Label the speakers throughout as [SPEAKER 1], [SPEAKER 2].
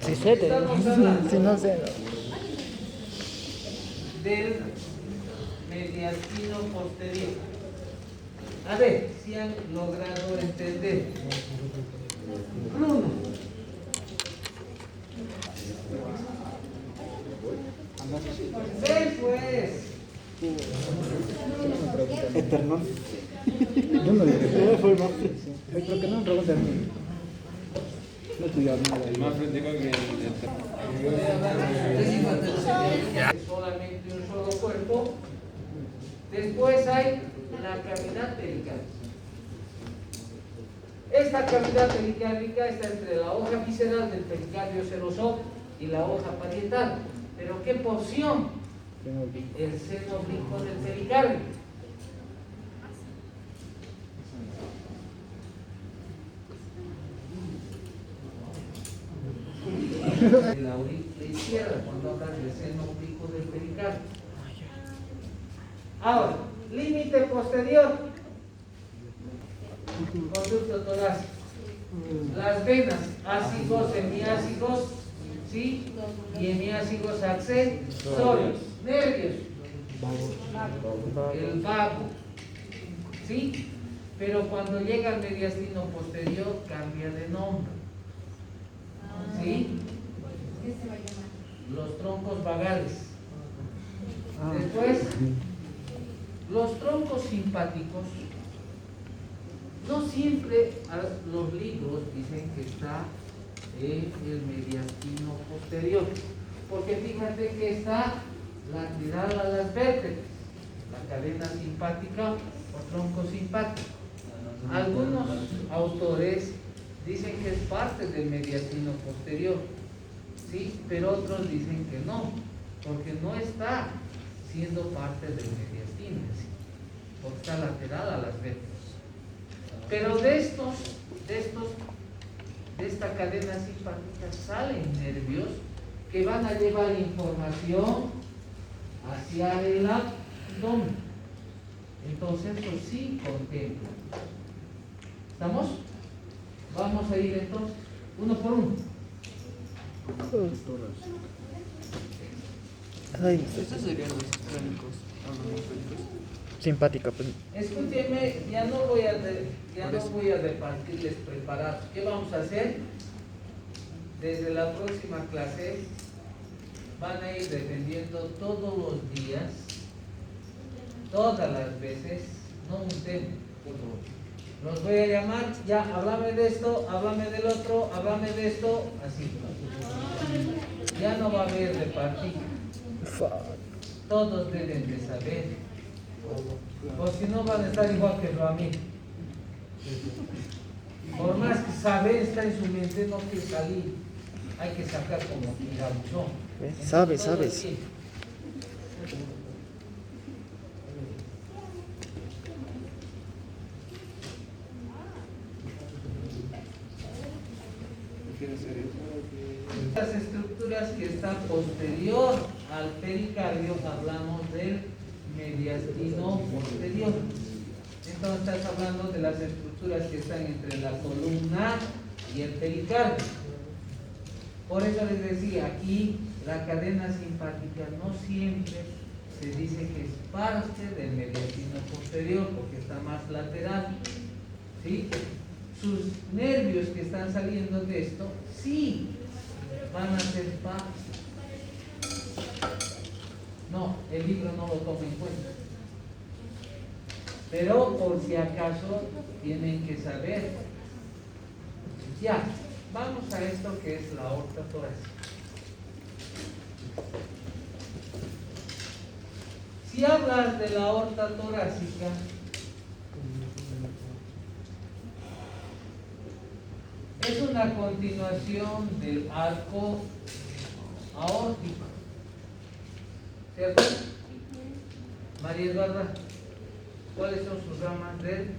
[SPEAKER 1] Sí sé,
[SPEAKER 2] Estamos hablando
[SPEAKER 1] si no sé.
[SPEAKER 2] del mediastino posterior. A ver si han logrado entender. Bruno. Ven pues.
[SPEAKER 1] Eternón. Yo no le creo, fue el más. Yo creo que no me preguntan a mí. No he estudiado nada.
[SPEAKER 3] El más frente que el
[SPEAKER 2] Solamente un solo cuerpo. Después hay la cavidad pericardial. Esta cavidad pericárdica está entre la hoja visceral del pericardio serosal y la hoja parietal. ¿Pero qué porción? El seno oblicuo del pericardio. De la aurícula izquierda, cuando hablas del seno oblicuo del pericardio. Ahora, límite posterior. Conducto torácico. Las venas ácigos, hemiácigos, ¿sí? Y hemiácigos accesorios. Nervios. El vago. ¿Sí? Pero cuando llega al mediastino posterior, cambia de nombre. ¿Sí? Los troncos vagales. Después, los troncos simpáticos. No siempre los libros dicen que está en el mediastino posterior, porque fíjate que está lateral a las vértebras, la cadena simpática o tronco simpático. Algunos autores dicen que es parte del mediastino posterior, ¿sí? Pero otros dicen que no, porque no está siendo parte del mediastino, ¿sí? Porque está lateral a las vértebras. Pero de esta cadena simpática salen nervios que van a llevar información hacia el abdomen. Entonces, eso sí contempla. ¿Estamos? Vamos a ir entonces, uno por uno.
[SPEAKER 1] Ay,
[SPEAKER 3] Estos serían los crónicos, los
[SPEAKER 1] simpática, pues.
[SPEAKER 2] Escúchenme, ya no voy a repartirles preparados. ¿Qué vamos a hacer? Desde la próxima clase van a ir defendiendo todos los días, todas las veces, no un tema. Los voy a llamar, ya, háblame de esto, háblame del otro, háblame de esto, así. Ya no va a haber repartir. Todos deben de saber. O si no van a estar igual que Ramiro. Por más que saber está en su mente, no quiere salir. Hay que sacar como tirabuchón.
[SPEAKER 1] Sabes.
[SPEAKER 2] Las estructuras que están posterior al pericardio, hablamos del mediastino posterior. Entonces estás hablando de las estructuras que están entre la columna y el pericardio. Por eso les decía, aquí la cadena simpática no siempre se dice que es parte del mediastino posterior porque está más lateral, ¿sí? Sus nervios que están saliendo de esto, sí, van a ser parte. No, el libro no lo toma en cuenta. Pero por si acaso tienen que saber. Ya, vamos a esto que es la aorta torácica. Si hablas de la aorta torácica, es una continuación del arco aórtico. ¿Cierto? María Eduarda, ¿cuáles son sus ramas del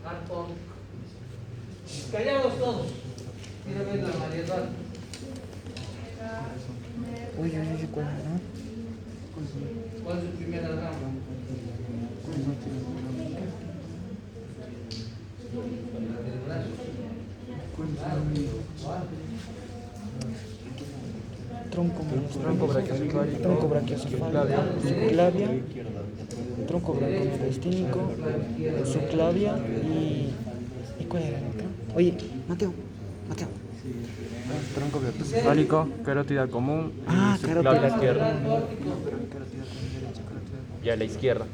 [SPEAKER 2] arco aórtico? Callados todos. Mira, ven la María Eduarda.
[SPEAKER 1] Uy, ¿cuál, no?
[SPEAKER 2] ¿Cuál es su primera rama? La del brazo. Claro. ¿Cuál?
[SPEAKER 1] tronco brachiocefálico, tronco brachiocefálico, subclavia, tronco brachiomediastínico, subclavia y ¿cuál era el otro? Oye, Mateo.
[SPEAKER 3] Tronco brachiocefálico, carótida común,
[SPEAKER 1] Carótida
[SPEAKER 3] subclavia izquierda. Y a la izquierda.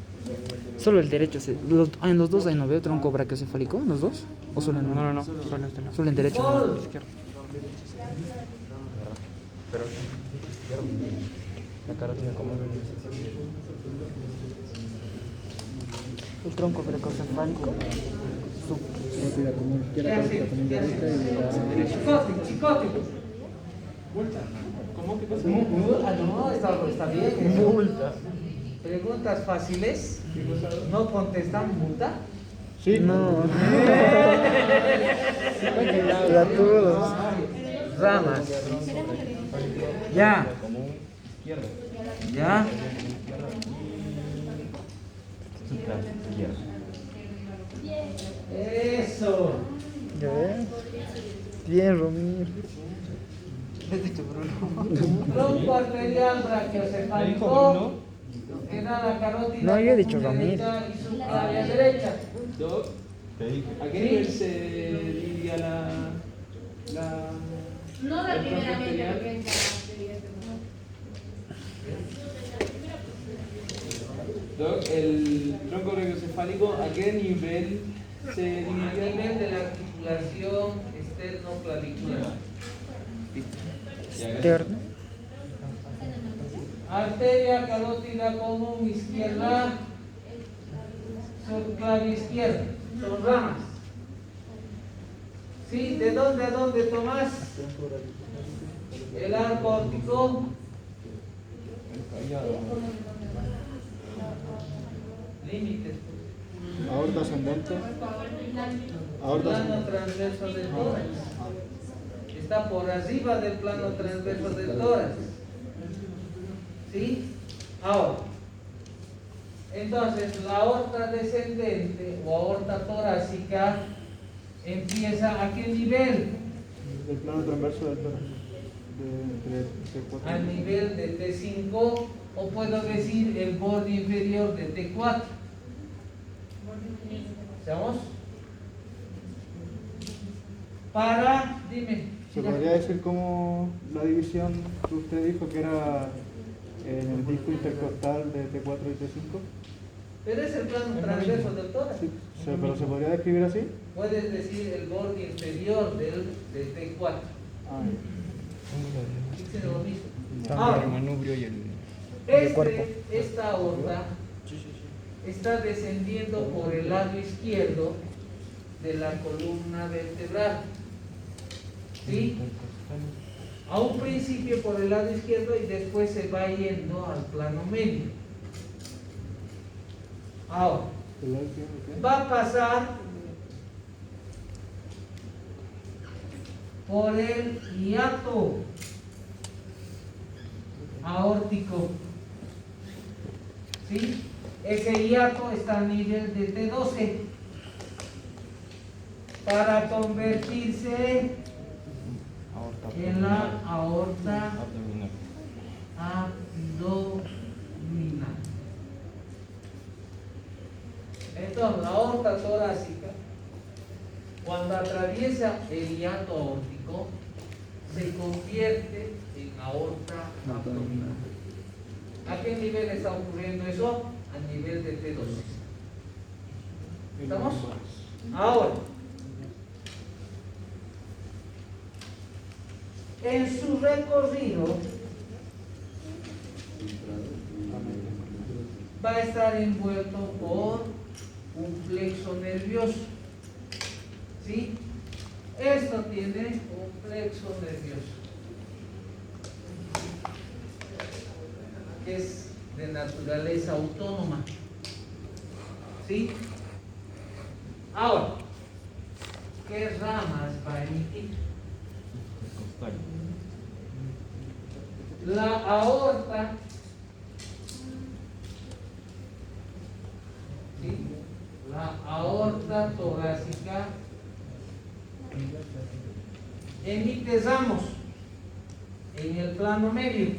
[SPEAKER 1] Solo el derecho, en los dos ahí no veo tronco brachiocefálico, ¿en los dos? ¿O solo en uno?
[SPEAKER 3] No, solo este no.
[SPEAKER 1] Solo en derecho. ¿No?
[SPEAKER 3] Izquierda. Pero la carótida común.
[SPEAKER 1] El tronco brachiocefálico,
[SPEAKER 2] ¿Qué hace? Chicote.
[SPEAKER 3] ¿Cómo que pasa?
[SPEAKER 2] No, está bien.
[SPEAKER 3] Multa.
[SPEAKER 2] Preguntas fáciles. No contestan multa.
[SPEAKER 1] Sí. No. Para todos.
[SPEAKER 2] Ramas. Ya. Ya. Eso.
[SPEAKER 1] ¿Ya ves? Bien, Romir.
[SPEAKER 2] Tronco arterial brachiocefálico. Queda la carótida.
[SPEAKER 1] No, yo he dicho
[SPEAKER 2] común
[SPEAKER 1] Ramiro.
[SPEAKER 2] derecha y subclavia derecha.
[SPEAKER 3] ¿A qué nivel se dividía la
[SPEAKER 4] No la primeramente lo que entra
[SPEAKER 3] Doc, el tronco brachiocefálico, ¿a qué nivel se
[SPEAKER 2] A
[SPEAKER 3] dividía?
[SPEAKER 2] nivel de la articulación externo-clavicular.
[SPEAKER 1] Externo.
[SPEAKER 2] Arteria carótida común izquierda, subclavia izquierda. Son ramas. ¿Sí? ¿De dónde a dónde tomas? El arco óptico. Límites.
[SPEAKER 1] Aorta ascendente.
[SPEAKER 2] Plano transverso del tórax. Está por arriba del plano transverso del tórax. ¿Sí? Ahora, entonces la aorta descendente o aorta torácica empieza ¿a qué nivel?
[SPEAKER 1] El plano transverso del tórax.
[SPEAKER 2] A nivel de T5 o puedo decir el borde inferior de T4. ¿Estamos? Dime.
[SPEAKER 5] ¿Se podría decir como la división que usted dijo que era en el disco intercostal de T4 y T5?
[SPEAKER 2] Pero es el plano transverso del tórax.
[SPEAKER 5] Sí, pero ¿se podría describir así?
[SPEAKER 2] Puedes decir el borde inferior del T4.
[SPEAKER 5] Ah,
[SPEAKER 2] Fíjense lo mismo.
[SPEAKER 3] El
[SPEAKER 2] Ahora,
[SPEAKER 3] manubrio y el
[SPEAKER 2] esta aorta está descendiendo por el lado izquierdo de la columna vertebral. ¿Sí? A un principio por el lado izquierdo y después se va yendo al plano medio. Ahora, va a pasar por el hiato aórtico. ¿Sí? Ese hiato está a nivel de T12 para convertirse en la aorta abdominal. Entonces, la aorta torácica, cuando atraviesa el hiato aórtico, se convierte en aorta abdominal. ¿A qué nivel está ocurriendo eso? A nivel de T12. ¿Estamos? Ahora, en su recorrido va a estar envuelto por un plexo nervioso. ¿Sí? Esto tiene un plexo nervioso que es de naturaleza autónoma. ¿Sí? Ahora, ¿qué ramas va a emitir? La aorta, ¿sí? La aorta torácica emite ramos en el plano medio.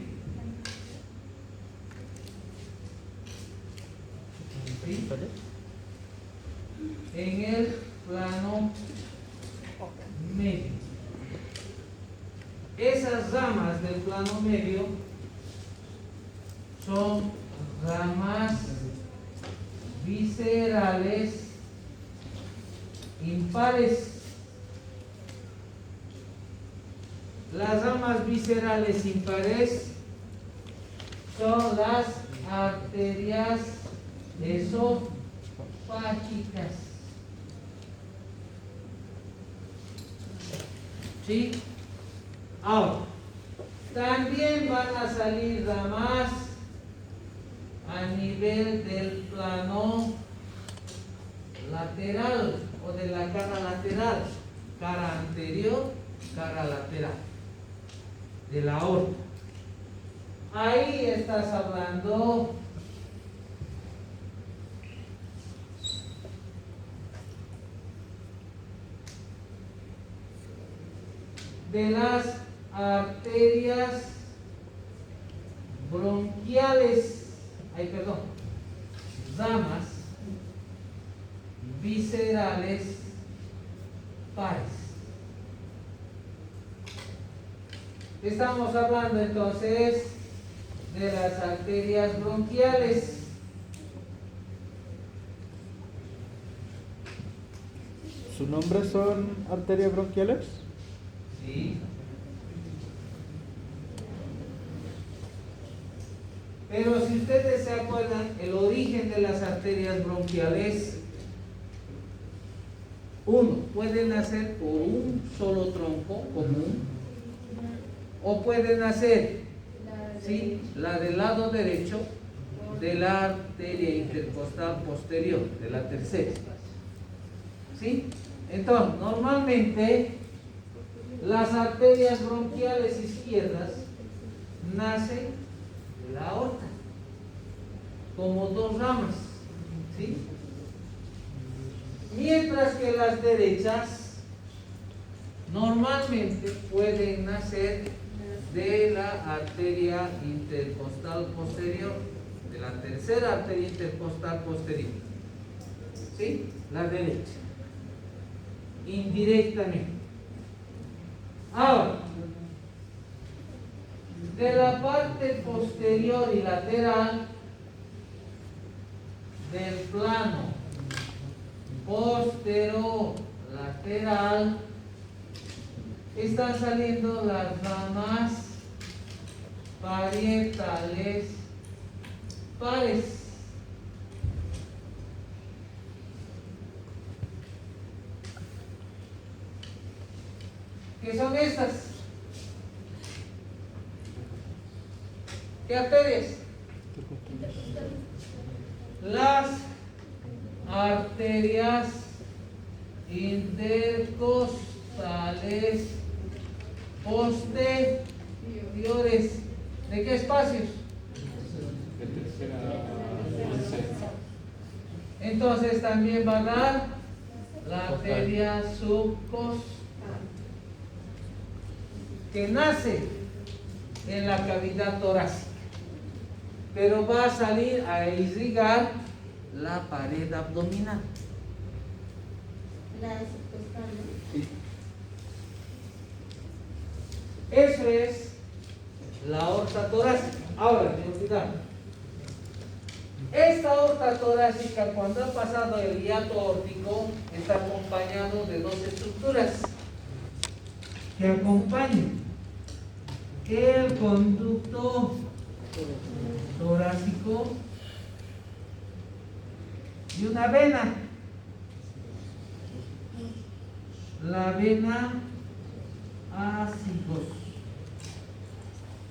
[SPEAKER 2] ¿Sí? En el plano medio. Esas ramas del plano medio son ramas viscerales impares. Las ramas viscerales impares son las arterias esofágicas. ¿Sí? Ahora, también van a salir ramas a nivel del plano lateral o de la cara lateral, cara anterior, cara lateral de la aorta. Ahí estás hablando de las arterias bronquiales, ramas viscerales pares. Estamos hablando entonces de las arterias bronquiales.
[SPEAKER 5] ¿Su nombre son arterias bronquiales?
[SPEAKER 2] Sí. Pero si ustedes se acuerdan, el origen de las arterias bronquiales, uno, puede nacer por un solo tronco común, o puede nacer, ¿sí?, la del lado derecho de la arteria intercostal posterior, de la tercera. ¿Sí? Entonces, normalmente las arterias bronquiales izquierdas nacen de la aorta, como dos ramas, ¿sí? Mientras que las derechas normalmente pueden nacer de la arteria intercostal posterior, de la tercera arteria intercostal posterior, ¿sí? La derecha, indirectamente. Ahora, de la parte posterior y lateral del plano posterolateral están saliendo las ramas parietales pares. ¿Qué son estas? ¿Qué arterias? Las arterias intercostales posteriores. ¿De qué espacios?
[SPEAKER 3] De tercera.
[SPEAKER 2] Entonces también va a dar la arteria subcostal, que nace en la cavidad torácica, pero va a salir a irrigar la pared abdominal.
[SPEAKER 4] La subcostal, ¿no?
[SPEAKER 2] Sí. Eso es la aorta torácica. Ahora, ten cuidado. Esta aorta torácica, cuando ha pasado el hiato aórtico, está acompañado de dos estructuras que acompañan el conducto torácico y una vena, la vena ácigos.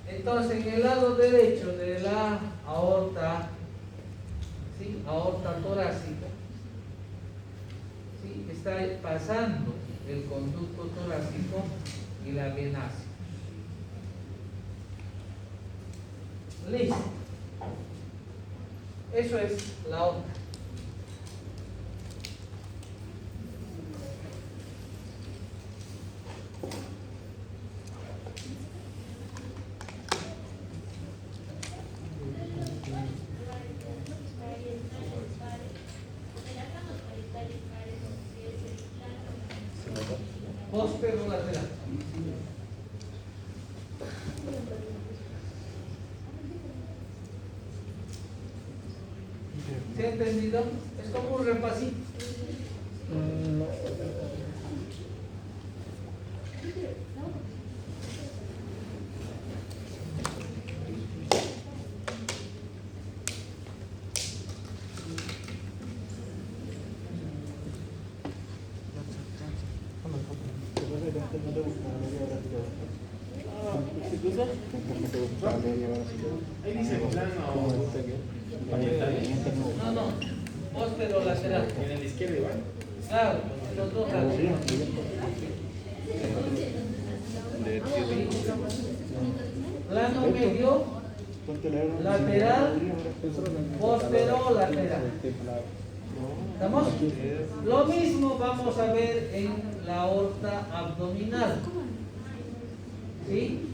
[SPEAKER 2] Entonces, en el lado derecho de la aorta, ¿sí?, aorta torácica, ¿sí?, está pasando el conducto torácico y la vena ácica. Listo. Eso es la aorta. posterolateral. ¿Se ha entendido? Es como un repasito. No, no, posterolateral.
[SPEAKER 6] En el izquierdo igual.
[SPEAKER 2] Claro, en los dos lados. Plano medio, lateral, posterolateral. ¿Estamos? Lo mismo vamos a ver en la aorta abdominal. ¿Sí?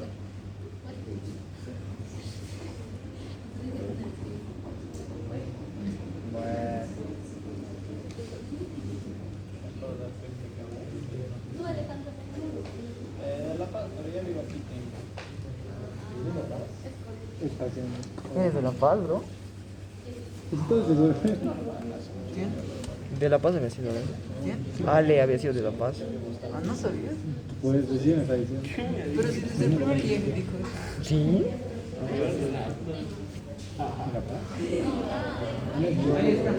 [SPEAKER 1] ¿Es de La Paz, bro?
[SPEAKER 7] De La Paz había sido, ¿verdad?
[SPEAKER 1] ¿Quién?
[SPEAKER 7] Ale había sido de La Paz.
[SPEAKER 1] Ah, no sabías.
[SPEAKER 5] Pues recién está diciendo.
[SPEAKER 1] Pero si desde el primer día me dijo eso.
[SPEAKER 7] ¿Sí?
[SPEAKER 2] Ahí está.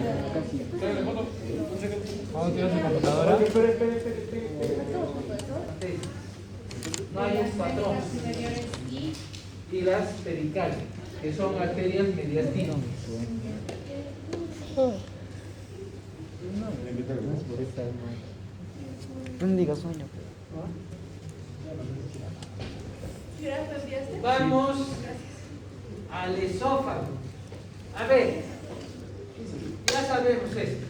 [SPEAKER 1] ¿Cómo tienes tu computadora?
[SPEAKER 2] No hay un patrón. Y las pericales, que son arterias mediastinas.
[SPEAKER 7] No me digas sueño.
[SPEAKER 2] Vamos al esófago. A ver, ya sabemos esto.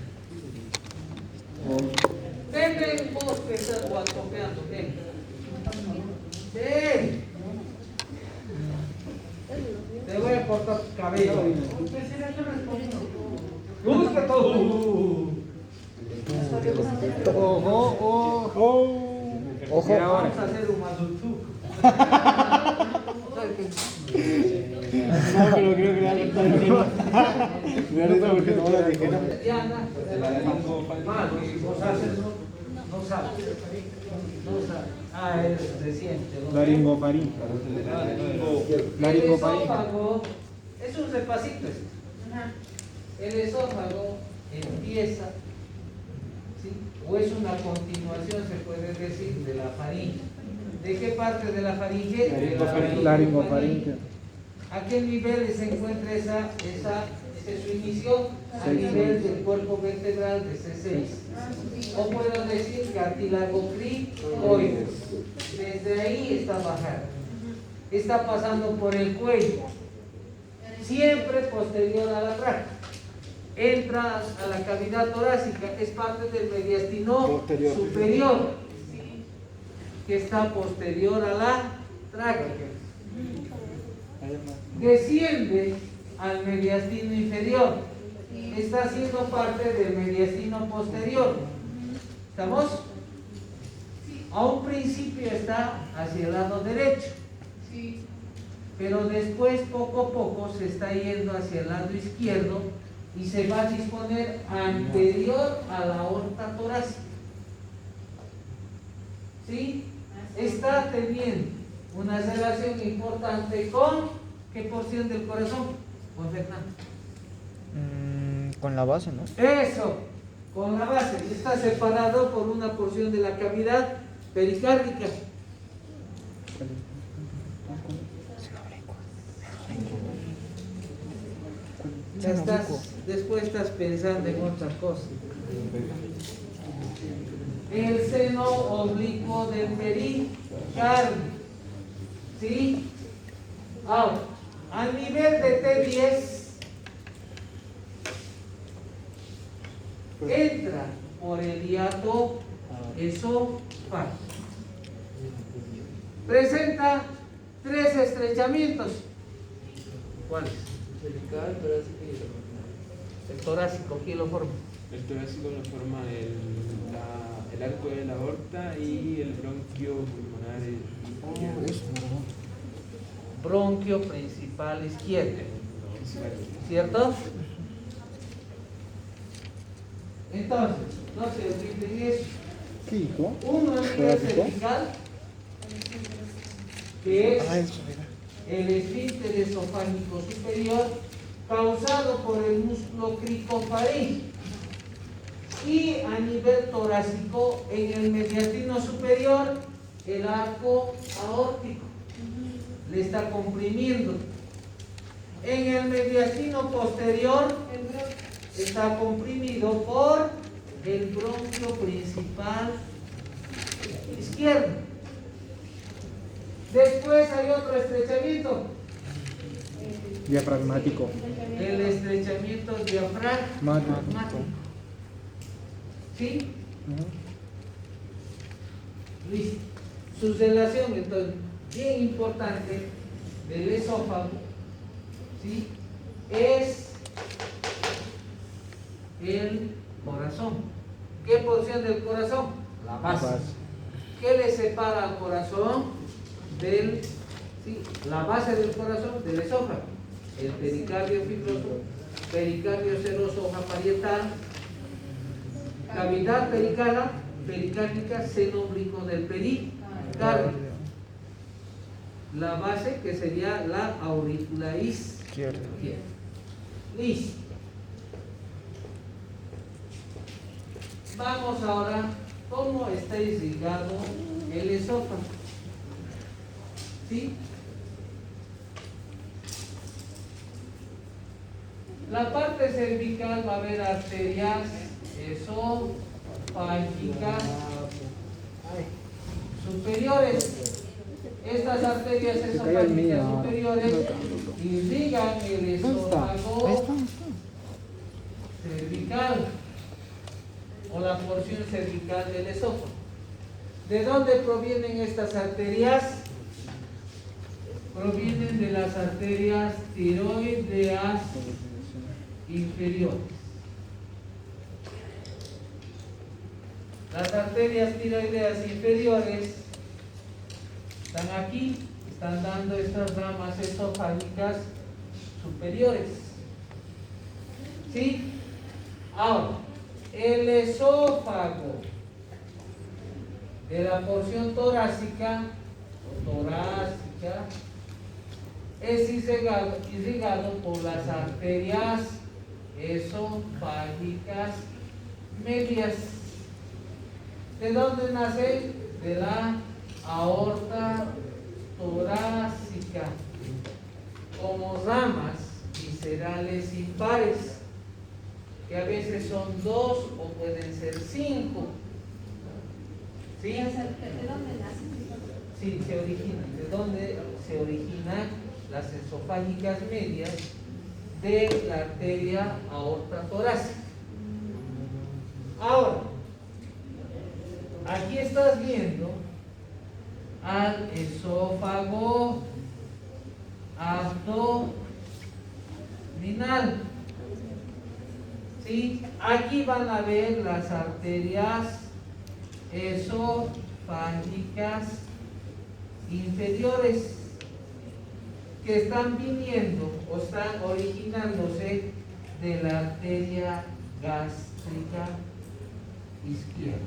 [SPEAKER 2] Ven, vos que estás guatopeando, ven. Ven. Te voy a cortar tu cabello. Busca todo.
[SPEAKER 7] Ojo.
[SPEAKER 2] Vamos a hacer un mazutú.
[SPEAKER 5] No, pero creo que le va a cortar el mismo. Me da risa porque no la tijera.
[SPEAKER 2] Diana, mal, si vos haces no sabes. No sabes. Ah, es reciente. ¿no?
[SPEAKER 5] Laringofaringe.
[SPEAKER 2] El esófago es un repasito esto. El esófago empieza, ¿sí? O es una continuación, se puede decir, de la faringe. ¿De qué parte de la faringe? De la
[SPEAKER 5] Laringofaringe.
[SPEAKER 2] ¿A qué nivel se encuentra ese su inicio? A nivel del cuerpo vertebral de C6. O puedo decir cartílago cricoides. Desde ahí está bajando. Está pasando por el cuello. Siempre posterior a la tráquea. Entra a la cavidad torácica, es parte del mediastino superior, que está posterior a la tráquea. Desciende al mediastino inferior, está haciendo parte del mediastino posterior. ¿Estamos? A un principio está hacia el lado derecho, pero después poco a poco se está yendo hacia el lado izquierdo y se va a disponer anterior a la aorta torácica. ¿Sí? Está teniendo una relación importante con ¿qué porción del corazón? Juan Fernando.
[SPEAKER 7] Con la base, ¿no?
[SPEAKER 2] Eso, con la base. Está separado por una porción de la cavidad pericárdica. Después estás pensando en otra cosa. El seno oblicuo del pericardio. ¿Sí? Ahora, al nivel de T10, entra por el hiato esófago. Presenta 3 estrechamientos. ¿Cuáles?
[SPEAKER 3] Cervical, torácico y abdominal.
[SPEAKER 2] El torácico, ¿quién lo forma?
[SPEAKER 3] El torácico lo forma el arco de la aorta y el bronquio pulmonar izquierdo.
[SPEAKER 1] Eso, ¿verdad?
[SPEAKER 2] Bronquio principal izquierdo. ¿Cierto? Entonces, no se olviden eso.
[SPEAKER 1] ¿Qué dijo?
[SPEAKER 2] Uno es el cervical, que es
[SPEAKER 7] Eso, mira.
[SPEAKER 2] el esfínter esofágico superior causado por el músculo cricofaríngeo, y a nivel torácico en el mediastino superior el arco aórtico le está comprimiendo. En el mediastino posterior está comprimido por el bronquio principal izquierdo. Después hay otro estrechamiento,
[SPEAKER 1] Diafragmático.
[SPEAKER 2] el estrechamiento diafragmático. ¿Sí? Listo. Su relación, entonces, bien importante del esófago, ¿sí?, es el corazón. ¿Qué porción del corazón? La base. ¿Qué le separa al corazón del, sí, la base del corazón del esófago? El pericardio fibroso, pericardio seroso hoja parietal, cavidad pericárdica, seno oblicuo del pericardio. La base, que sería la aurícula izquierda. Listo. Vamos ahora, ¿cómo está irrigado el esófago? ¿Sí? La parte cervical va a haber arterias esofágicas superiores. Estas arterias esofágicas superiores irrigan el esófago cervical o la porción cervical del esófago. ¿De dónde provienen estas arterias? Provienen de las arterias tiroideas inferiores. Las arterias tiroideas inferiores están aquí, están dando estas ramas esofágicas superiores. ¿Sí? Ahora, el esófago de la porción torácica es irrigado por las arterias esofágicas medias. ¿De dónde nace? De la aorta torácica, como ramas viscerales impares, que a veces son 2 o pueden ser 5. ¿Sí?
[SPEAKER 4] ¿De dónde nacen?
[SPEAKER 2] Sí, se originan. ¿De dónde se originan las esofágicas medias? De la arteria aorta torácica. Ahora, aquí estás viendo al esófago abdominal. ¿Sí? Aquí van a ver las arterias esofágicas inferiores que están viniendo o están originándose de la arteria gástrica izquierda.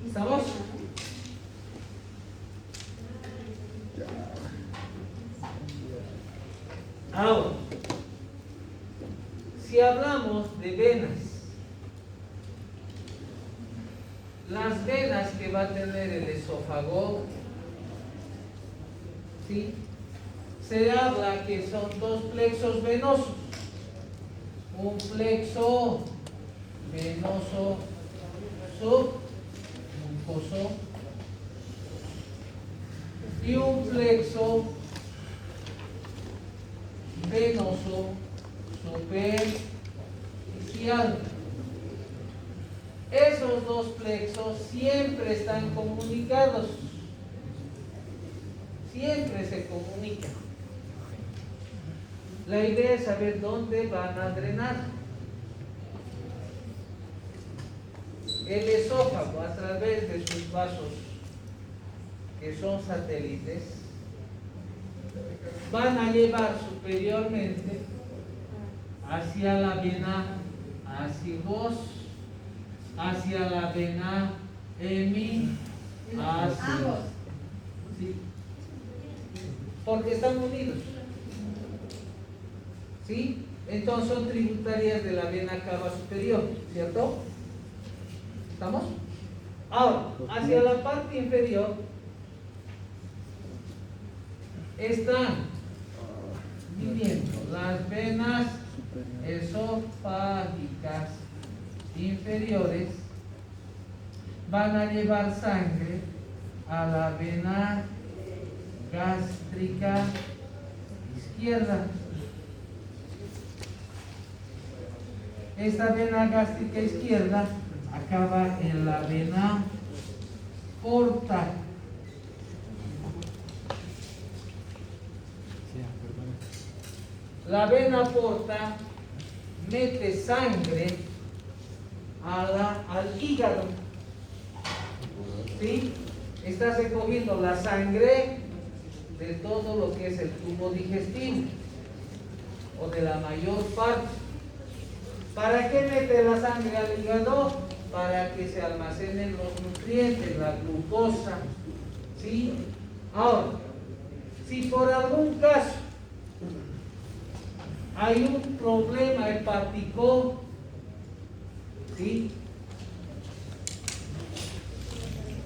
[SPEAKER 2] ¿Estamos? Ahora, si hablamos de venas, las venas que va a tener el esófago, ¿sí?, se habla que son 2 plexos venosos. Un plexo venoso submucoso y un plexo venoso superficial. Esos 2 plexos siempre están comunicados, siempre se comunican. La idea es saber dónde van a drenar. El esófago, a través de sus vasos, que son satélites, van a llevar superiormente hacia la vena ácigos, hacia la vena hemiácida. ¿Sí? Porque están unidos. ¿Sí? Entonces son tributarias de la vena cava superior, ¿cierto? ¿Estamos? Ahora, hacia la parte inferior están viniendo las venas esofágicas inferiores, van a llevar sangre a la vena gástrica izquierda. Esta vena gástrica izquierda acaba en la vena porta. La vena porta mete sangre al hígado. ¿Sí? Está recogiendo la sangre de todo lo que es el tubo digestivo, o de la mayor parte. ¿Para qué mete la sangre al hígado? Para que se almacenen los nutrientes, la glucosa. ¿Sí? Ahora, si por algún caso hay un problema hepático, ¿sí?,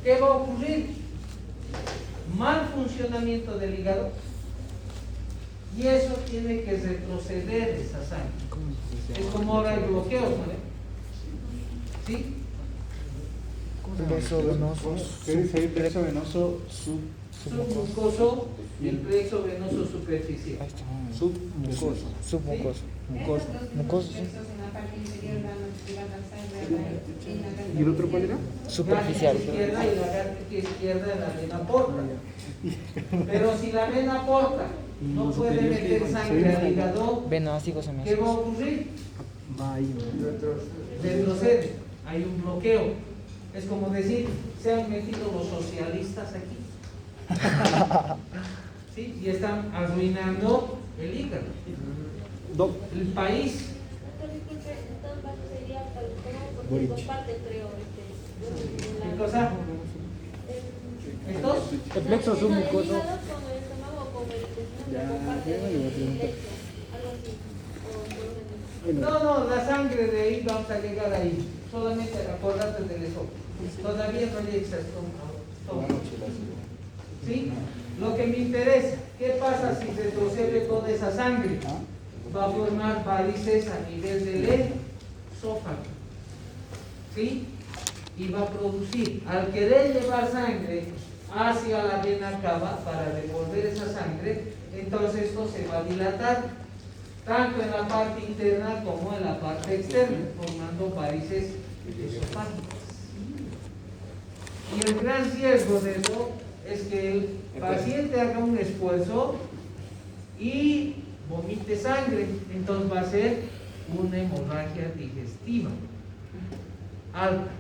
[SPEAKER 2] ¿qué va a ocurrir? Mal funcionamiento del hígado, y eso tiene que retroceder esa sangre. Es como ahora el bloqueo, ¿no? ¿Sí?
[SPEAKER 7] Plexo venoso.
[SPEAKER 5] ¿Qué dice ahí? Plexo venoso
[SPEAKER 2] Submucoso y el plexo venoso superficial.
[SPEAKER 7] Ahí está.
[SPEAKER 5] submucoso.
[SPEAKER 7] Submucoso.
[SPEAKER 5] Mucoso.
[SPEAKER 7] Mucoso, sí.
[SPEAKER 5] ¿Y el otro cuál era?
[SPEAKER 7] Superficial.
[SPEAKER 2] Gástrica izquierda y la gástrica izquierda en la vena porta. Pero si la vena porta no puede meter sangre al hígado,
[SPEAKER 7] Vena ácido
[SPEAKER 2] ¿qué va a ocurrir?
[SPEAKER 1] Va ahí.
[SPEAKER 2] Retrocede, hay un bloqueo. Es como decir, se han metido los socialistas aquí. ¿Sí? Y están arruinando el hígado,
[SPEAKER 5] Doc.
[SPEAKER 2] el país.
[SPEAKER 4] Disculpe, en todo caso sería como
[SPEAKER 1] Boric.
[SPEAKER 4] por parte, creo.
[SPEAKER 2] ¿Qué cosa? ¿Estos?
[SPEAKER 1] El plexo submucoso.
[SPEAKER 4] Con el estómago, con el intestino,
[SPEAKER 1] Ya,
[SPEAKER 4] por parte
[SPEAKER 1] ya me lo voy a
[SPEAKER 4] del
[SPEAKER 1] preguntar.
[SPEAKER 4] lecho, algo así. O por lo menos.
[SPEAKER 2] No, la sangre de ahí vamos a llegar ahí. Solamente acordate del esófago. Todavía no llegas al estómago. ¿Sí? Lo que me interesa, ¿qué pasa si retrocede toda esa sangre? Va a formar varices a nivel del esófago. ¿Sí? Y va a producir, al querer llevar sangre hacia la vena cava para devolver esa sangre, entonces esto se va a dilatar, tanto en la parte interna como en la parte externa, formando varices esofágicas. Y el gran riesgo de eso es que el paciente haga un esfuerzo y vomite sangre, entonces va a ser una hemorragia digestiva alta.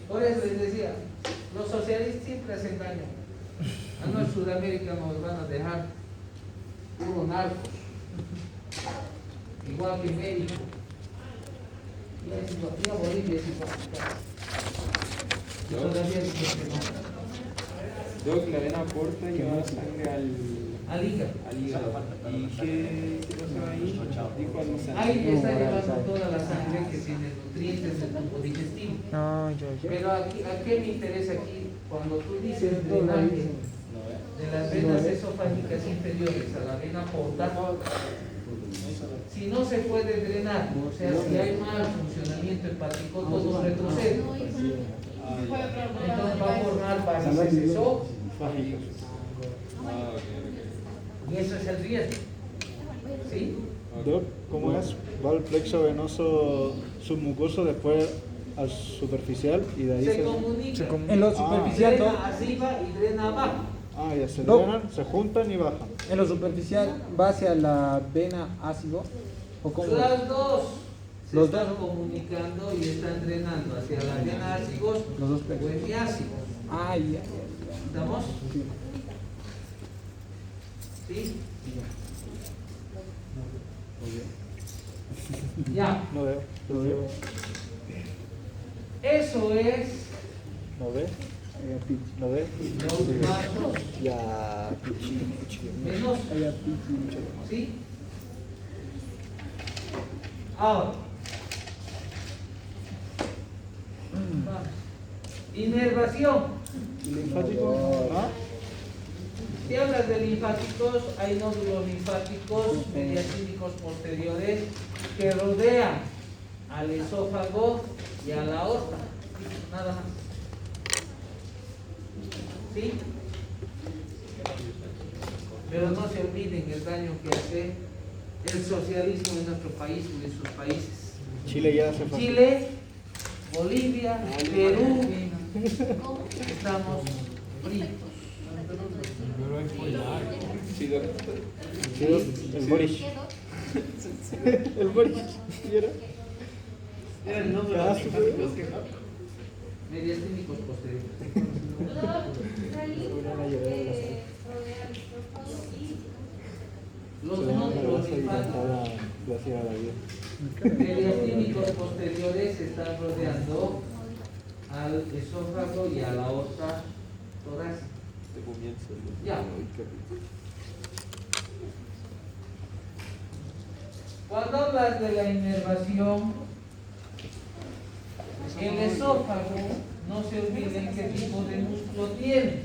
[SPEAKER 2] Por eso les decía, los socialistas siempre hacen daño. A no, en Sudamérica nos van a dejar puro narcos, igual que en México. Y a Bolivia es igual. Y todavía es que no.
[SPEAKER 3] Doc, la vena porta lleva sangre
[SPEAKER 2] Al hígado.
[SPEAKER 3] al hígado. ¿Y qué pasó ahí? Dijo algo
[SPEAKER 2] Ahí está llevando toda la sangre que tiene nutrientes del tubo digestivo.
[SPEAKER 7] No, yo.
[SPEAKER 2] Pero aquí, ¿a qué me interesa aquí? Cuando tú dices drenaje de las venas esofágicas inferiores a la vena porta, si no se puede drenar, o sea, si hay mal funcionamiento hepático, todo retrocede. Entonces va a formar varices esofágicas. Y eso es el riesgo. ¿Sí?
[SPEAKER 5] Doc, ¿cómo es? Va al plexo venoso submucoso, después al superficial y de ahí
[SPEAKER 2] Se comunica.
[SPEAKER 7] Se comunica.
[SPEAKER 1] En lo superficial,
[SPEAKER 2] Drena arriba y drena abajo.
[SPEAKER 5] Ah, ya se
[SPEAKER 1] No.
[SPEAKER 5] drenan, se juntan y bajan.
[SPEAKER 1] En lo superficial va hacia la vena ácido o como
[SPEAKER 2] Las dos se
[SPEAKER 1] Los
[SPEAKER 2] están
[SPEAKER 1] dos.
[SPEAKER 2] comunicando y están drenando hacia la vena ácidos
[SPEAKER 1] Los dos
[SPEAKER 2] o
[SPEAKER 1] plexos.
[SPEAKER 2] hemiácidos.
[SPEAKER 1] Ay,
[SPEAKER 2] ¿Estamos?
[SPEAKER 1] sí.
[SPEAKER 2] ¿Sí?
[SPEAKER 1] Muy bien.
[SPEAKER 2] Ya.
[SPEAKER 5] No veo.
[SPEAKER 1] Lo veo.
[SPEAKER 2] Eso es
[SPEAKER 5] ¿No ves?
[SPEAKER 1] Ayapichi.
[SPEAKER 5] ¿No ves?
[SPEAKER 2] los vasos
[SPEAKER 5] Ya.
[SPEAKER 2] venosos.
[SPEAKER 1] Ayapichi.
[SPEAKER 2] ¿Sí? Ahora. Vamos. Inervación.
[SPEAKER 5] Linfático. ¿Ah?
[SPEAKER 2] Si hablas de linfáticos, hay nódulos linfáticos mediastínicos posteriores que rodean al esófago y a la aorta. Nada más. ¿Sí? Pero no se olviden el daño que hace el socialismo en nuestro país y en sus países.
[SPEAKER 5] Chile ya se fue.
[SPEAKER 2] Chile, Bolivia, Perú, estamos fritos.
[SPEAKER 3] Sí, doctor.
[SPEAKER 5] Sí, el Boris. El Boris. ¿Y era?
[SPEAKER 3] Era el nombre de
[SPEAKER 5] Ah,
[SPEAKER 3] los
[SPEAKER 5] sí,
[SPEAKER 3] linfáticos que
[SPEAKER 2] Mediastínicos posteriores. Los nódulos linfáticos
[SPEAKER 5] Gracias a la vida.
[SPEAKER 2] mediastínicos posteriores están rodeando al esófago y a la aorta torácica.
[SPEAKER 3] de comienzo.
[SPEAKER 2] Ya. Cuando hablas de la inervación, el esófago, no se olviden qué tipo de músculo tiene.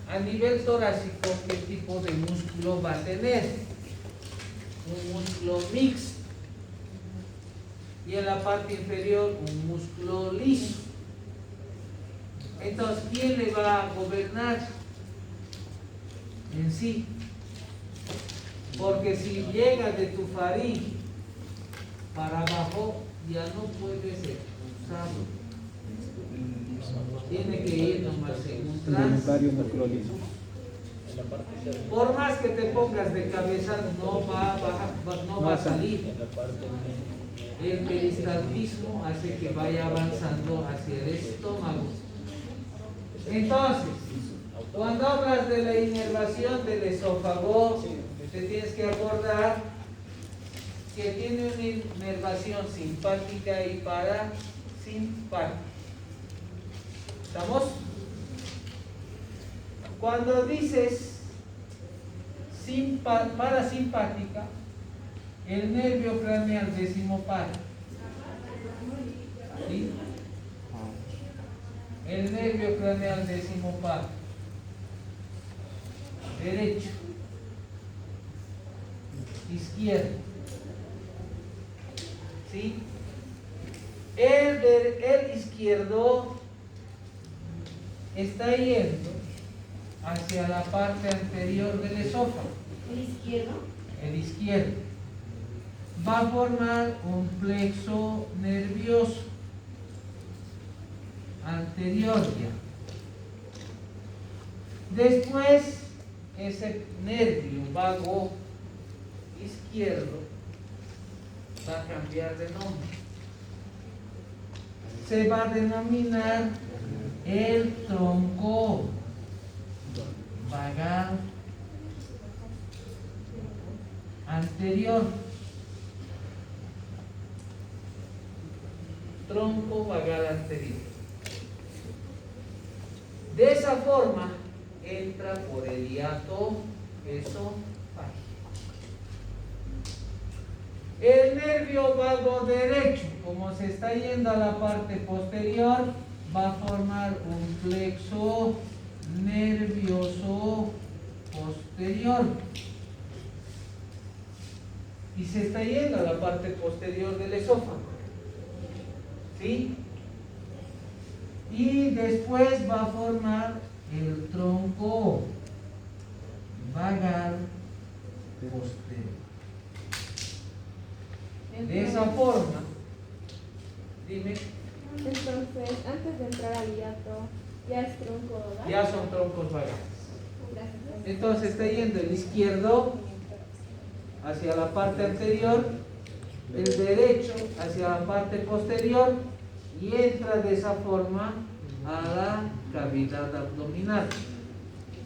[SPEAKER 2] A nivel torácico, ¿qué tipo de músculo va a tener? Un músculo mixto. Y en la parte inferior, un músculo liso. Entonces, ¿quién le va a gobernar en sí? Porque si llega de tu farín para abajo, ya no puede ser expulsado. Tiene que ir nomás en un trance.
[SPEAKER 1] Voluntario músculo liso.
[SPEAKER 2] Por más que te pongas de cabeza, no va a salir. El peristaltismo hace que vaya avanzando hacia el estómago. Entonces, cuando hablas de la inervación del esófago, te tienes que acordar que tiene una inervación simpática y parasimpática. ¿Estamos? Cuando dices parasimpática, el nervio craneal décimo par. ¿Sí? El nervio craneal décimo par. Derecho. Izquierdo. ¿Sí? El izquierdo está yendo hacia la parte anterior del esófago.
[SPEAKER 4] ¿El izquierdo?
[SPEAKER 2] El izquierdo va a formar un plexo nervioso anterior ya. Después, ese nervio vago izquierdo va a cambiar de nombre. Se va a denominar el tronco vagal anterior. Tronco vagal anterior. De esa forma entra por el hiato esofágico. El nervio vago derecho, como se está yendo a la parte posterior, va a formar un plexo nervioso posterior. Y se está yendo a la parte posterior del esófago. ¿Sí? Y después va a formar el tronco vagal posterior. De esa forma, dime,
[SPEAKER 4] Entonces, antes de entrar al hiato, ya es tronco, ¿verdad?
[SPEAKER 2] ya son troncos vagales.
[SPEAKER 4] Gracias.
[SPEAKER 2] Entonces está yendo el izquierdo hacia la parte anterior, el derecho hacia la parte posterior y entra de esa forma a la cavidad abdominal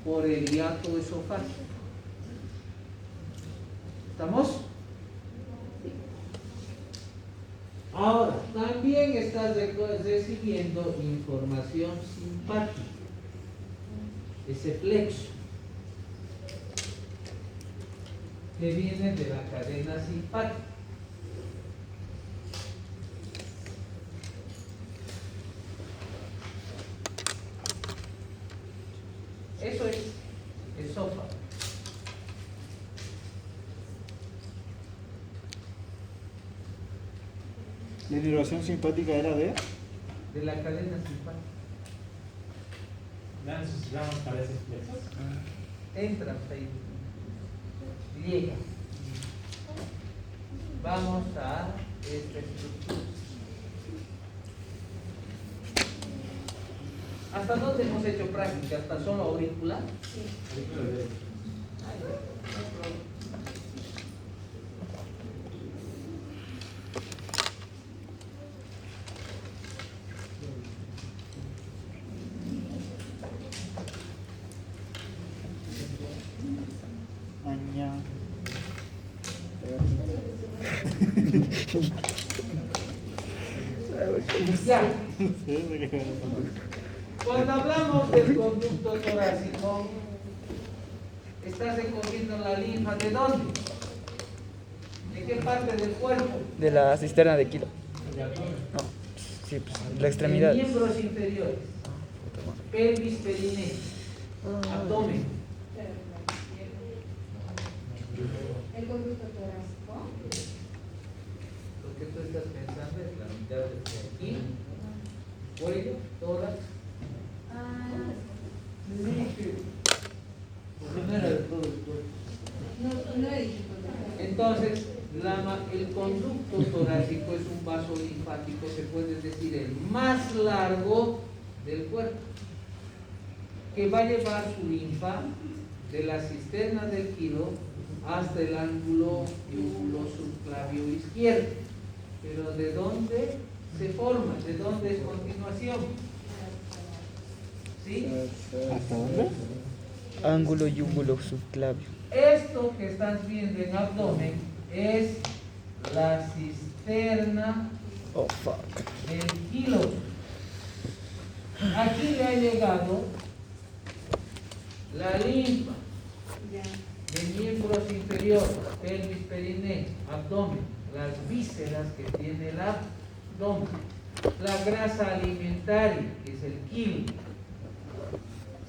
[SPEAKER 2] por el hiato esofágico. ¿Estamos? Ahora, también estás recibiendo información simpática, ese plexo, que viene de la cadena simpática. Eso es esófago.
[SPEAKER 5] La inervación simpática era de...
[SPEAKER 2] De la cadena simpática.
[SPEAKER 6] Dan sus ramas cabezas flexas.
[SPEAKER 2] Entra ahí. Llega. Vamos a esta estructura. ¿Hasta dónde hemos hecho práctica? ¿Hasta solo auricular?
[SPEAKER 5] Aña.
[SPEAKER 2] Ya.
[SPEAKER 5] Sí, de qué-
[SPEAKER 2] Cuando hablamos del conducto torácico, estás recogiendo la linfa ¿de dónde? ¿De qué parte del cuerpo?
[SPEAKER 7] De la cisterna de Kilo. No, sí, pues, la extremidad.
[SPEAKER 2] De miembros inferiores, pelvis, perineo, abdomen.
[SPEAKER 4] El conducto torácico.
[SPEAKER 2] Lo que tú estás pensando es la mitad de aquí, cuello, tórax. No era de todo el cuerpo.
[SPEAKER 4] No he dicho.
[SPEAKER 2] Entonces, el conducto torácico es un vaso linfático, se puede decir el más largo del cuerpo, que va a llevar su linfa de la cisterna del Kilo hasta el ángulo subclavio izquierdo. Pero ¿de dónde se forma? ¿De dónde es continuación? ¿Sí?
[SPEAKER 5] ¿Hasta dónde?
[SPEAKER 7] Ángulo yúngulo subclavio.
[SPEAKER 2] Esto que estás viendo en abdomen es la cisterna
[SPEAKER 7] Oh, fuck.
[SPEAKER 2] del Kilo. Aquí le ha llegado la linfa de miembros inferiores, pelvis, perineo, abdomen, las vísceras que tiene el abdomen, la grasa alimentaria, que es el kilo.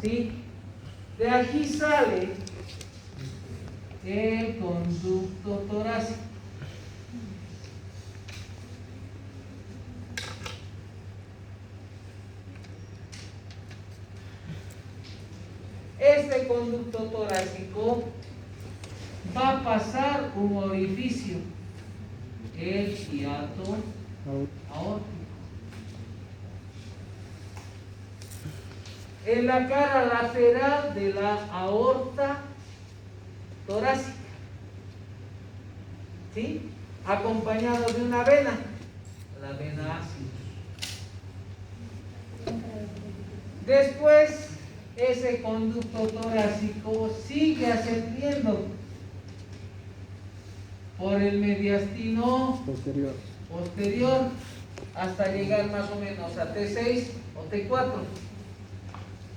[SPEAKER 2] ¿Sí? De aquí sale el conducto torácico. Este conducto torácico va a pasar un orificio, el hiato aórtico. En la cara lateral de la aorta torácica, ¿sí? Acompañado de una vena, la vena ácida. Después, ese conducto torácico sigue ascendiendo por el mediastino posterior hasta llegar más o menos a T6 o T4.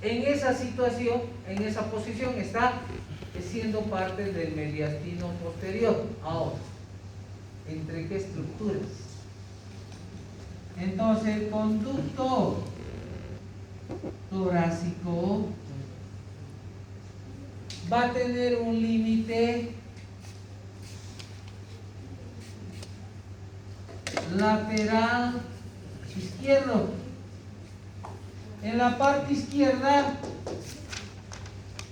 [SPEAKER 2] En esa situación, en esa posición está siendo parte del mediastino posterior. Ahora, ¿entre qué estructuras? Entonces, el conducto torácico va a tener un límite lateral izquierdo. En la parte izquierda,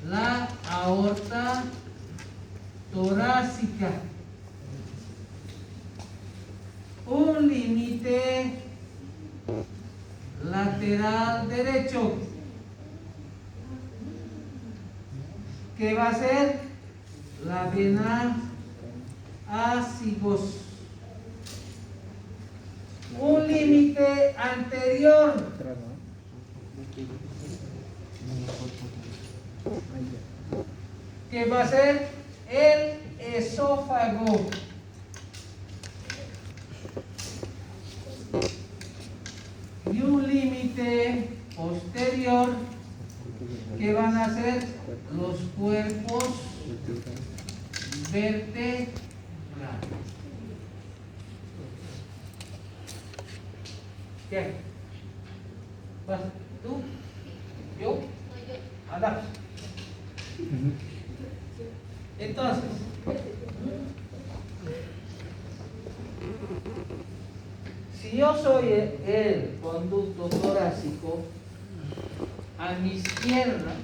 [SPEAKER 2] la aorta torácica. un límite lateral derecho, que va a ser la vena ácigos. Un límite anterior,
[SPEAKER 1] Atrás, ¿no? Ahí ya.
[SPEAKER 2] que va a ser el esófago. Y un límite posterior, que van a ser los cuerpos vertebrales. ¿Qué? ¿Vas? ¿Tú? ¿Yo? Anda. Entonces, si yo soy el conducto torácico, a mi izquierda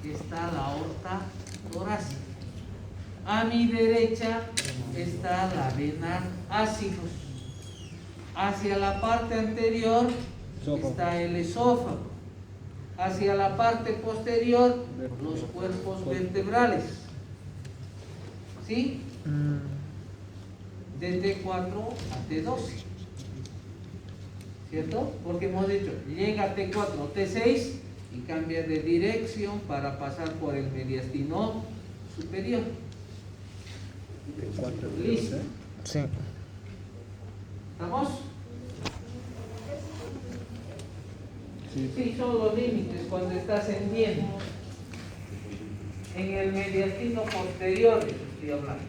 [SPEAKER 2] está la aorta torácica, a mi derecha está la vena ácigos, hacia la parte anterior está el esófago, hacia la parte posterior los cuerpos vertebrales, ¿sí? De T4 a T12, ¿cierto? Porque hemos dicho, llega a T4 o T6 y cambia de dirección para pasar por el mediastino superior. ¿Listo?
[SPEAKER 7] Sí.
[SPEAKER 2] ¿Estamos? Sí, son los límites cuando está ascendiendo. En el mediastino posterior, de eso estoy hablando.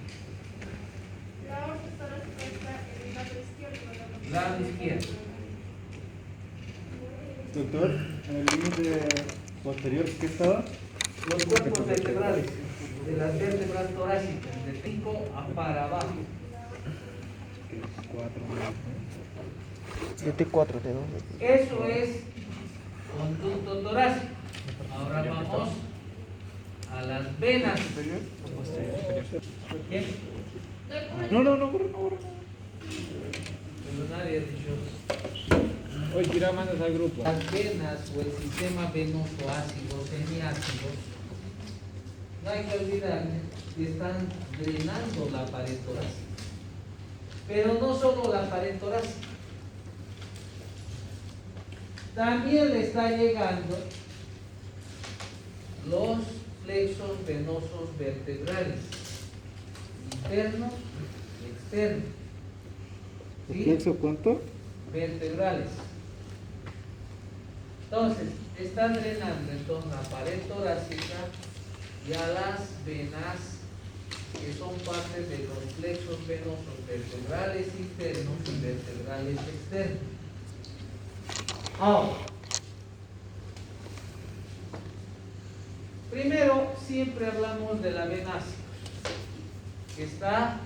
[SPEAKER 4] La aorta torácica está en el lado izquierdo.
[SPEAKER 2] Lado izquierdo.
[SPEAKER 5] Doctor, en el límite posterior, ¿qué estaba?
[SPEAKER 2] Los cuerpos vertebrales, de las vértebras torácicas, de pico a para abajo.
[SPEAKER 7] 7-4, T2.
[SPEAKER 2] Eso es conducto torácico. Ahora vamos a las venas. ¿Qué?
[SPEAKER 5] No.
[SPEAKER 2] Pero nadie ha dicho.
[SPEAKER 1] Hoy tira mandas al grupo.
[SPEAKER 2] Las venas o el sistema venoso ácido, semiácido, no hay que olvidar que están drenando la pared torácica. Pero no solo la pared torácica, también le está llegando los plexos venosos vertebrales, internos y externos.
[SPEAKER 5] ¿Los
[SPEAKER 2] ¿Sí?
[SPEAKER 5] plexos cuánto?
[SPEAKER 2] Vertebrales. Entonces, están drenando entonces la pared torácica y a las venas que son parte de los plexos venosos vertebrales internos y vertebrales externos. Ahora, primero siempre hablamos de la vena ácida, que está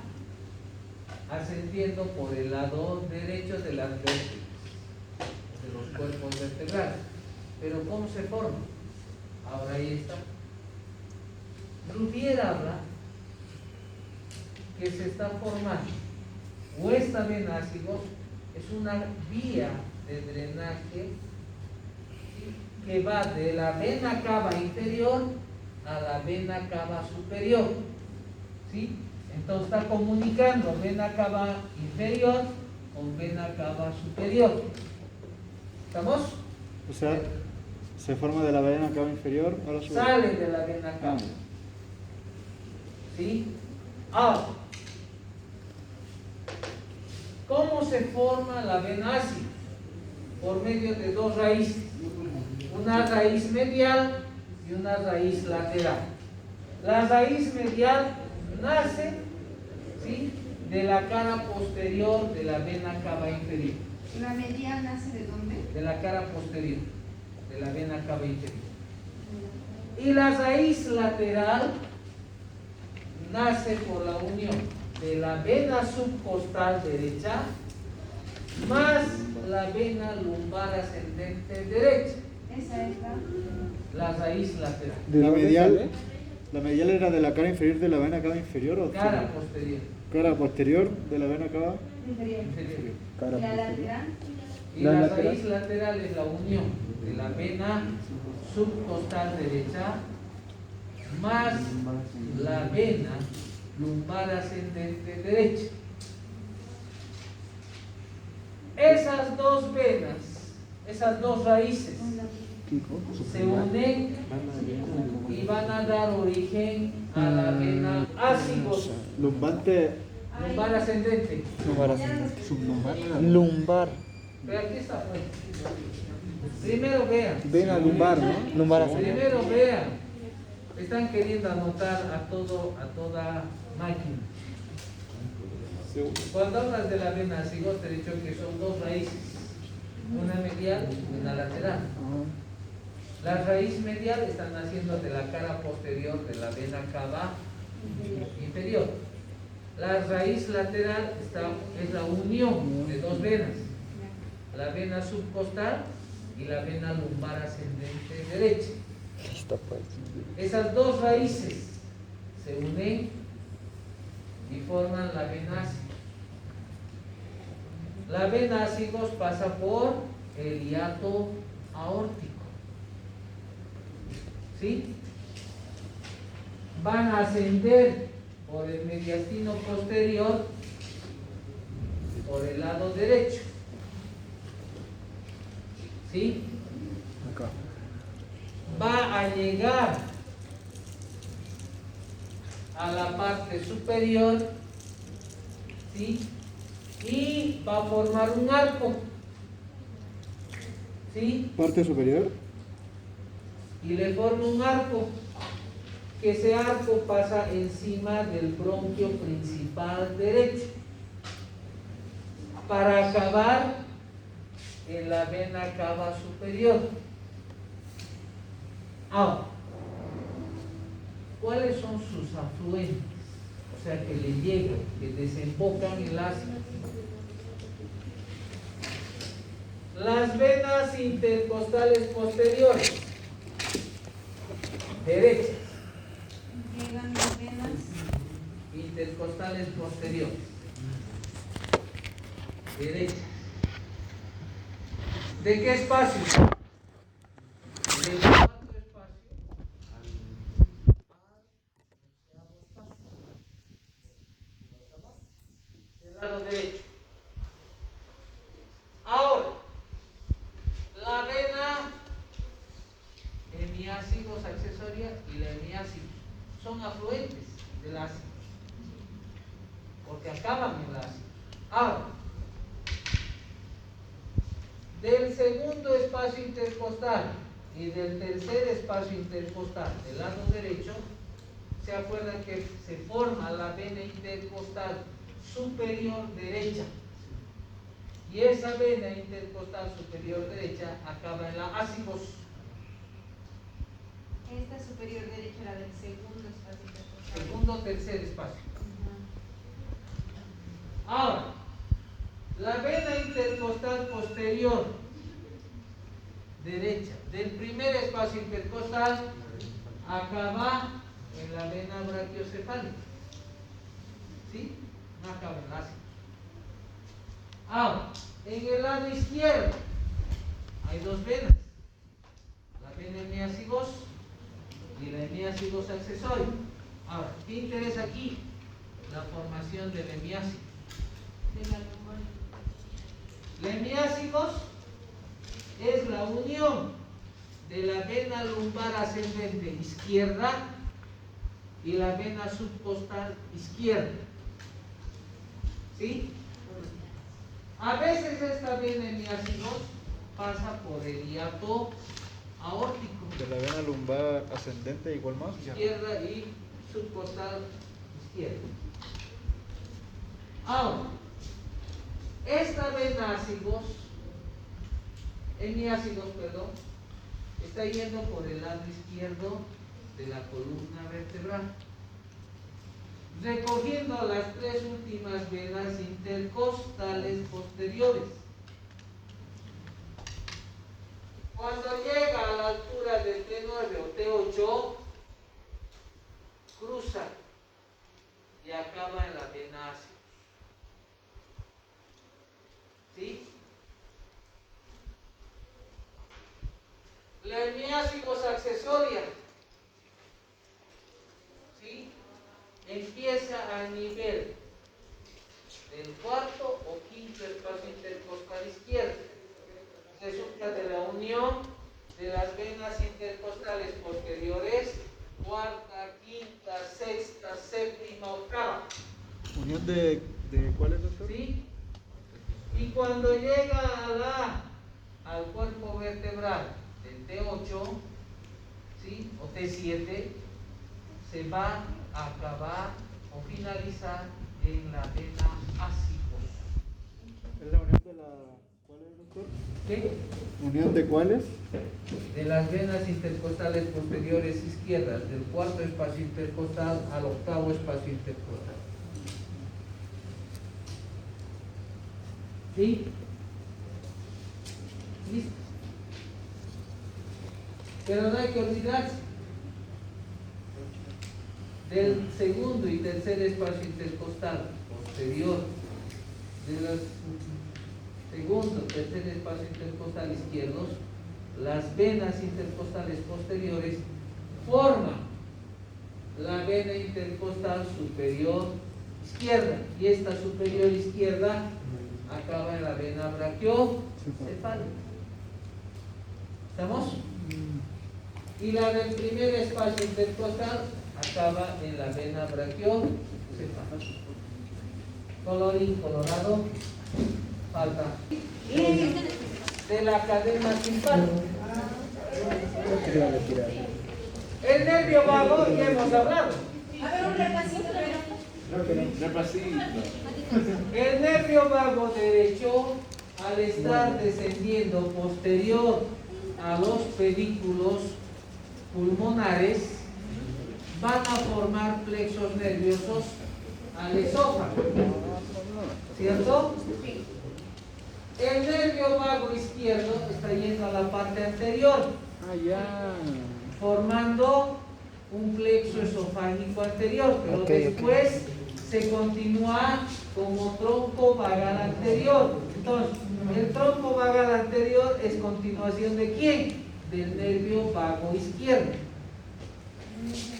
[SPEAKER 2] ascendiendo por el lado derecho de las vértebras, de los cuerpos vertebrales. Pero ¿cómo se forma? Ahora ahí está. Rubier habla que se está formando, o esta vena ácida es una vía de drenaje, ¿sí?, que va de la vena cava inferior a la vena cava superior, ¿sí? Entonces está comunicando vena cava inferior con vena cava superior. ¿Estamos?
[SPEAKER 5] O sea, se forma de la vena cava inferior a la superior.
[SPEAKER 2] Sale de la vena cava. ¿Sí? Ahora, ¿cómo se forma la vena ácida? Por medio de dos raíces, una raíz medial y una raíz lateral. La raíz medial nace, ¿sí?, de la cara posterior de la vena cava inferior.
[SPEAKER 8] ¿La medial nace de dónde?
[SPEAKER 2] De la cara posterior de la vena cava inferior. Y la raíz lateral nace por la unión de la vena subcostal derecha más la vena lumbar ascendente derecha.
[SPEAKER 8] Esa es
[SPEAKER 2] La raíz lateral.
[SPEAKER 5] La medial, la medial era de la cara inferior de la vena cava inferior o
[SPEAKER 2] Cara posterior.
[SPEAKER 5] cara posterior de la vena cava.
[SPEAKER 8] Inferior.
[SPEAKER 2] inferior.
[SPEAKER 5] Cara
[SPEAKER 8] Y la
[SPEAKER 5] posterior.
[SPEAKER 8] lateral.
[SPEAKER 2] Y
[SPEAKER 5] La
[SPEAKER 2] la
[SPEAKER 5] lateral.
[SPEAKER 2] raíz lateral es la unión de la vena subcostal derecha más la vena lumbar ascendente derecha. Esas dos venas, esas dos raíces, se unen y van a dar origen a la vena ácigos,
[SPEAKER 5] Lumbante.
[SPEAKER 2] lumbar ascendente.
[SPEAKER 7] Lumbar Lumbar.
[SPEAKER 2] Pero aquí está pues. Primero vean.
[SPEAKER 5] Vena lumbar, ¿no?
[SPEAKER 7] Lumbar ascendente.
[SPEAKER 2] Primero vean. Están queriendo anotar a toda máquina. Cuando hablas de la vena ácigos, te he dicho que son dos raíces, una medial y una lateral. La raíz medial está naciendo de la cara posterior de la vena cava inferior. La raíz lateral es la unión de dos venas, la vena subcostal y la vena lumbar ascendente derecha.
[SPEAKER 7] Listo, pues.
[SPEAKER 2] Esas dos raíces se unen y forman la vena ácigos. La vena ácigos pasa por el hiato aórtico. ¿Sí? Van a ascender por el mediastino posterior por el lado derecho. ¿Sí?
[SPEAKER 5] Acá.
[SPEAKER 2] Va a llegar a la parte superior, ¿sí? Y va a formar un arco, ¿sí?
[SPEAKER 5] Parte superior.
[SPEAKER 2] Y le forma un arco, que ese arco pasa encima del bronquio principal derecho, para acabar en la vena cava superior. Ahora, ¿cuáles son sus afluentes? O sea, que le llegan, que desembocan en el ácido. Las venas intercostales posteriores, derechas.
[SPEAKER 8] Llegan las venas.
[SPEAKER 2] Intercostales posteriores, derechas. ¿De qué espacio? De cuarto espacio del lado derecho. Ahora, la vena hemiácigos accesoria y la hemiácigos son afluentes del ácido, porque acaban en el ácido. Ahora, del segundo espacio intercostal y del tercer espacio intercostal del lado derecho, se acuerdan que se forma la vena intercostal superior derecha, y esa vena intercostal superior derecha acaba en la ácigos.
[SPEAKER 8] Esta superior derecha, la del segundo espacio intercostal.
[SPEAKER 2] Segundo o tercer espacio. Ahora, la vena intercostal posterior derecha del primer espacio intercostal acaba en la vena brachiocefálica. ¿Sí? No acaba en la ácido. Ahora, en el lado izquierdo hay dos venas, la vena hemiácigos y la hemiácigos accesorio. Ahora, ¿qué interesa aquí? La formación del hemiácigo.
[SPEAKER 8] De la lumbar.
[SPEAKER 2] La hemiácigos es la unión de la vena lumbar ascendente izquierda y la vena subcostal izquierda. ¿Sí? A veces esta vena hemiácigos pasa por el hiato aórtico,
[SPEAKER 5] De la vena lumbar ascendente, igual más.
[SPEAKER 2] izquierda y subcostal izquierda. Ahora, esta vena ácigos, hemiácigos, perdón, está yendo por el lado izquierdo de la columna vertebral, recogiendo las tres últimas venas intercostales posteriores. Cuando llega a la altura del T9 o T8, cruza y acaba en la vena ácida. La miácigos accesoria, ¿sí? Empieza a nivel del cuarto o quinto espacio intercostal izquierdo. Resulta de la unión de las venas intercostales posteriores, cuarta, quinta, sexta, séptima, octava.
[SPEAKER 5] ¿Unión de cuáles, doctor?
[SPEAKER 2] ¿Sí? Y cuando llega al cuerpo vertebral del T8, ¿sí? O T7, se va a acabar o finalizar en la vena ácicos.
[SPEAKER 5] ¿Es la unión de la cuáles, doctor?
[SPEAKER 2] ¿Qué?
[SPEAKER 5] ¿Unión de cuáles?
[SPEAKER 2] De las venas intercostales posteriores izquierdas, del cuarto espacio intercostal al octavo espacio intercostal. ¿Sí? ¿Listo? Pero no hay que olvidarse del segundo y tercer espacio intercostal posterior, de los segundo, tercer espacio intercostal izquierdos, las venas intercostales posteriores forman la vena intercostal superior izquierda, y esta superior izquierda acaba en la vena brachiocefálica. ¿Estamos? Y la del primer espacio intercostal acaba en la vena brachiocefálica. Colorín colorado, falta. Y de la cadena simpática. El nervio vago, ya hemos hablado.
[SPEAKER 8] A ver, un repasito,
[SPEAKER 3] Repasito.
[SPEAKER 2] El nervio vago derecho, al estar descendiendo posterior a los pedículos pulmonares, van a formar plexos nerviosos al esófago. ¿Cierto? El nervio vago izquierdo está yendo a la parte anterior, formando un plexo esofágico anterior, pero después se continúa como tronco vagal anterior. Entonces, el tronco vagal anterior es continuación ¿de quién? Del nervio vago izquierdo.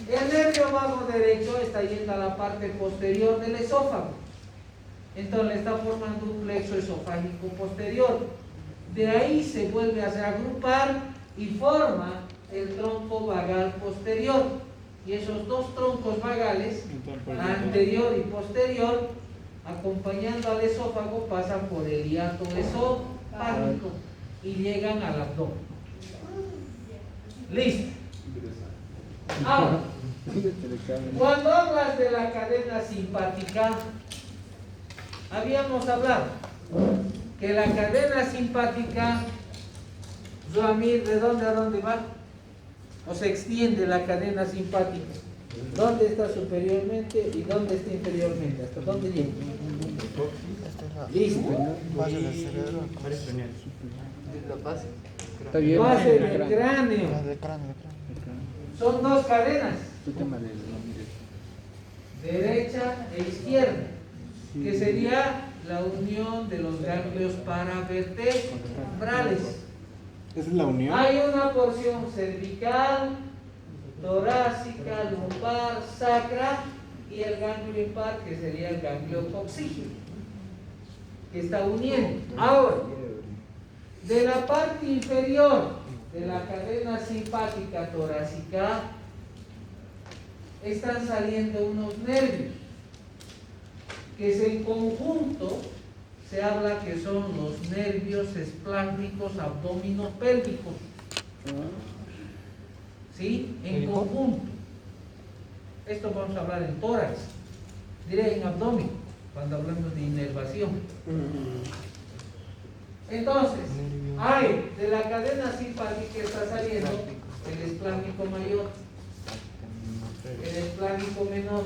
[SPEAKER 2] El nervio vago derecho está yendo a la parte posterior del esófago. Entonces le está formando un plexo esofágico posterior. De ahí se vuelve a agrupar y forma el tronco vagal posterior. Y esos dos troncos vagales, anterior y posterior, acompañando al esófago, pasan por el hiato esofágico y llegan al abdomen. Listo. Ahora, cuando hablas de la cadena simpática, habíamos hablado que la cadena simpática, Zoamir, ¿de dónde a dónde va? O se extiende la cadena simpática. ¿Dónde está superiormente y dónde está inferiormente? ¿Hasta dónde llega? Listo.
[SPEAKER 7] Base del cerebro.
[SPEAKER 1] Está bien.
[SPEAKER 2] Base del cráneo.
[SPEAKER 7] De cráneo.
[SPEAKER 2] Son dos cadenas,
[SPEAKER 1] Tu tema de
[SPEAKER 2] derecha e izquierda, que sería la unión de los ganglios paravertebrales.
[SPEAKER 5] ¿Esa es la unión?
[SPEAKER 2] Hay una porción cervical, torácica, lumbar, sacra y el ganglio impar, que sería el ganglio coxígeno, que está uniendo. Ahora, de la parte inferior de la cadena simpática torácica están saliendo unos nervios que en conjunto se habla que son los nervios esplásmicos abdominopélvicos. ¿Sí? En conjunto. Esto vamos a hablar en tórax, diré en abdomen, cuando hablamos de inervación. Entonces, hay de la cadena simpática que está saliendo el esplánico mayor, el esplánico menor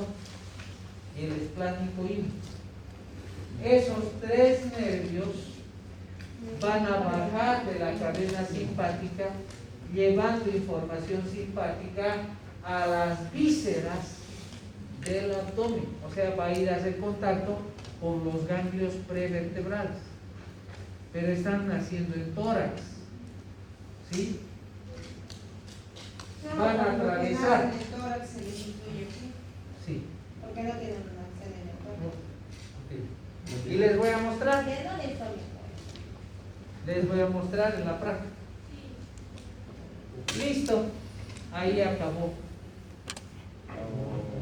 [SPEAKER 2] y el esplánico ínfimo. Esos tres nervios van a bajar de la cadena simpática, llevando información simpática a las vísceras del abdomen, o sea, va a ir a hacer contacto con los ganglios prevertebrales, pero están naciendo en tórax, ¿sí? van a atravesar.
[SPEAKER 8] El tórax se les incluye aquí.
[SPEAKER 2] Sí.
[SPEAKER 8] ¿Por qué no tienen una sede en el tórax?
[SPEAKER 2] Ok. Y les voy a mostrar.
[SPEAKER 8] ¿De dónde estoy?
[SPEAKER 2] Les voy a mostrar en la práctica. Listo. Ahí acabó.